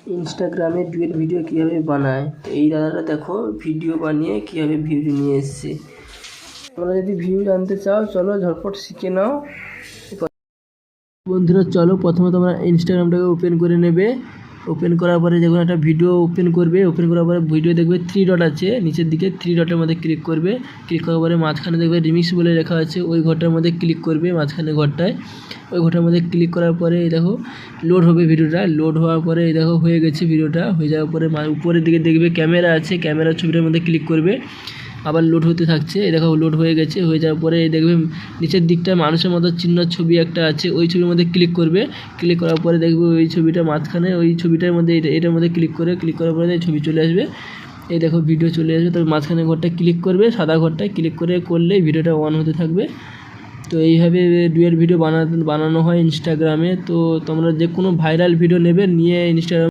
ইনস্টাগ্রামে duet video কীভাবে বানায়। তো এই দাদাটা দেখো ভিডিও বানিয়ে কীভাবে ভিউ নিয়ে এসছে। তোমরা যদি ভিউ জানতে চাও চলো ঝটপট শিখে নাও। বন্ধুরা চলো প্রথমে তোমরা ইনস্টাগ্রামটাকে ওপেন করে নেবে। ওপেন করার পরে যখন একটা ভিডিও ওপেন করবে, ওপেন করার পরে ভিডিও দেখবে 3 ডট আছে নিচের দিকে, 3 ডটের মধ্যে ক্লিক করবে। ক্লিক করার পরে মাঝখানে দেখবে রিমিক্স বলে লেখা আছে, ওই ঘরটার মধ্যে ক্লিক করবে, মাঝখানে ঘরটায় ওই ঘরটার মধ্যে ক্লিক করার পরে এই দেখো লোড হবে ভিডিওটা। লোড হওয়ার পরে এই দেখো হয়ে গেছে ভিডিওটা। হয়ে যাওয়ার পরে উপরের দিকে দেখবে ক্যামেরা আছে, ক্যামেরার ছবিটার মধ্যে ক্লিক করবে, আবার লোড হতে থাকছে। এই দেখো লোড হয়ে গেছে। হয়ে যাওয়ার পরে এই দেখবে নিচের দিকটা মানুষের মতো চিহ্ন ছবি একটা আছে, ওই ছবির মধ্যে ক্লিক করবে। ক্লিক করার পরে দেখবে ওই ছবিটা মাঝখানে, ওই ছবিটার মধ্যে এটার মধ্যে ক্লিক করার পরে ছবি চলে আসবে। এই দেখো ভিডিও চলে আসবে। তবে মাঝখানে ঘরটা ক্লিক করবে, সাদা ঘরটায় ক্লিক করলেই ভিডিওটা অন হতে থাকবে। তো এইভাবে ডুয়েট ভিডিও বানানো হয় ইনস্টাগ্রামে। তো তোমরা যে কোনো ভাইরাল ভিডিও নেবে, নিয়ে ইনস্টাগ্রাম